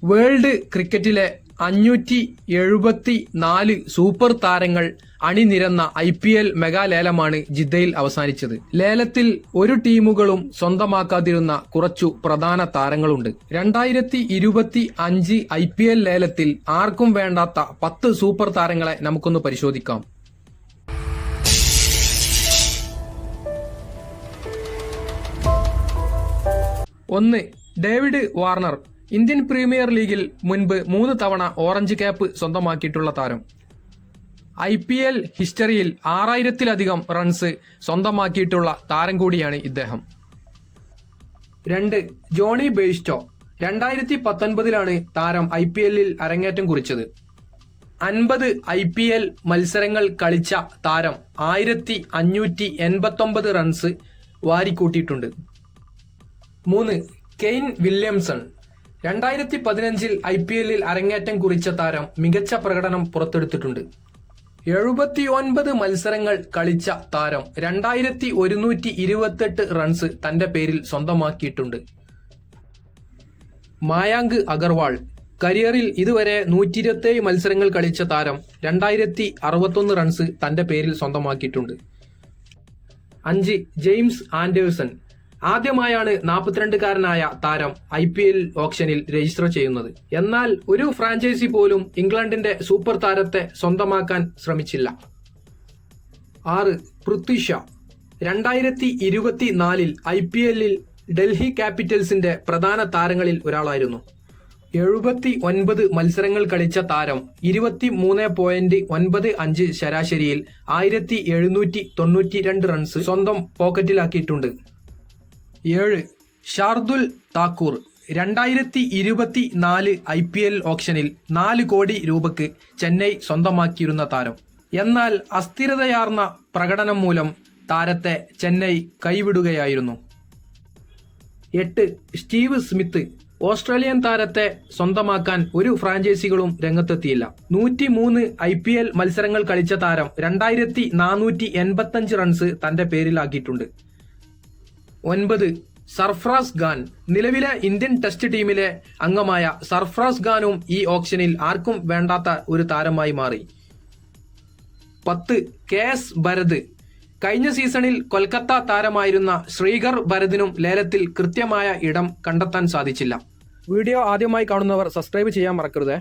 World ക്രിക്കറ്റിലെ 574 super താരങ്ങൾ അണിനിരന്ന IPL mega ലേലമാണ് ജിദ്ദയിൽ അവസാനിച്ചത്. ലേലത്തിൽ ഒരു ടീമുകളും സ്വന്തമാക്കാതിരുന്ന കുറച്ചു പ്രധാന താരങ്ങളുണ്ട്. 2025 IPL ലേലത്തിൽ ആർക്കും വേണ്ടാത്ത 10 സൂപ്പർ താരങ്ങളെ നമുക്കൊന്ന് പരിശോധിക്കാം. 1. David Warner. ഇന്ത്യൻ പ്രീമിയർ ലീഗിൽ മുൻപ് 3 തവണ ഓറഞ്ച് ക്യാപ്പ് സ്വന്തമാക്കിയിട്ടുള്ള താരം. IPL ഹിസ്റ്ററിയിൽ 6000-ലധികം റൺസ് സ്വന്തമാക്കിയിട്ടുള്ള താരം കൂടിയാണ് ഇദ്ദേഹം. 2. ജോണി ബെയ്സ്റ്റോ. 2019-ലാണ് താരം IPL-ൽ അരങ്ങേറ്റം കുറിച്ചത്. 50 IPL മത്സരങ്ങൾ കളിച്ച താരം 1589 റൺസ് വാരിക്കൂട്ടിയിട്ടുണ്ട്. 3. Kane Williamson. 2015-ൽ IPL-ൽ അരങ്ങേറ്റം കുറിച്ച താരം മികച്ച പ്രകടനം പുറത്തെടുത്തിട്ടുണ്ട്. 79 മത്സരങ്ങൾ കളിച്ച താരം 2128 റൺസ് തന്റെ പേരിൽ സ്വന്തമാക്കിയിട്ടുണ്ട്. മായാങ്ക് അഗർവാൾ. കരിയറിൽ ഇതുവരെ 127 മത്സരങ്ങൾ കളിച്ച താരം 2061 റൺസ് തന്റെ പേരിൽ സ്വന്തമാക്കിയിട്ടുണ്ട്. 5. James Anderson. ആദ്യമായാണ് 42-കാരനായ താരം IPL ഓപ്ഷനിൽ രജിസ്റ്റർ ചെയ്യുന്നത്. എന്നാൽ ഒരു ഫ്രാഞ്ചൈസി പോലും ഇംഗ്ലണ്ടിന്റെ സൂപ്പർ താരത്തെ സ്വന്തമാക്കാൻ ശ്രമിച്ചില്ല. 6. പൃഥ്വി ഷാ. 2024-ൽ IPL-ൽ ഡൽഹി ക്യാപിറ്റൽസിന്റെ പ്രധാന താരങ്ങളിൽ ഒരാളായിരുന്നു. 79 മത്സരങ്ങൾ കളിച്ച താരം 23.95 ശരാശരിയിൽ 1792 റൺസ് സ്വന്തം പോക്കറ്റിലാക്കിയിട്ടുണ്ട്. 7. ഷാർദുൽ താക്കൂർ. 2024 IPL ഓപ്ഷനിൽ 4 കോടി രൂപയ്ക്ക് ചെന്നൈ സ്വന്തമാക്കിയിരുന്ന താരം. എന്നാൽ അസ്ഥിരതയാർന്ന പ്രകടനം മൂലം താരത്തെ ചെന്നൈ കൈവിടുകയായിരുന്നു. 8. Steve Smith. ഓസ്ട്രേലിയൻ താരത്തെ സ്വന്തമാക്കാൻ ഒരു ഫ്രാഞ്ചൈസികളും രംഗത്തെത്തിയില്ല. 103 IPL മത്സരങ്ങൾ കളിച്ച താരം 2485 റൺസ് തന്റെ പേരിലാക്കിയിട്ടുണ്ട്. 9. സർഫ്രാസ് ഖാൻ. നിലവിലെ ഇന്ത്യൻ ടെസ്റ്റ് ടീമിലെ അംഗമായ സർഫ്രാസ് ഖാനും ഈ ഓപ്ഷനിൽ ആർക്കും വേണ്ടാത്ത ഒരു താരമായി മാറി. 10. KS ഭരത്. കഴിഞ്ഞ സീസണിൽ കൊൽക്കത്ത താരമായിരുന്ന ശ്രീകർ ഭരതിനും ലേലത്തിൽ കൃത്യമായ ഇടം കണ്ടെത്താൻ സാധിച്ചില്ല. വീഡിയോ ആദ്യമായി കാണുന്നവർ സബ്സ്ക്രൈബ് ചെയ്യാൻ മറക്കരുത്.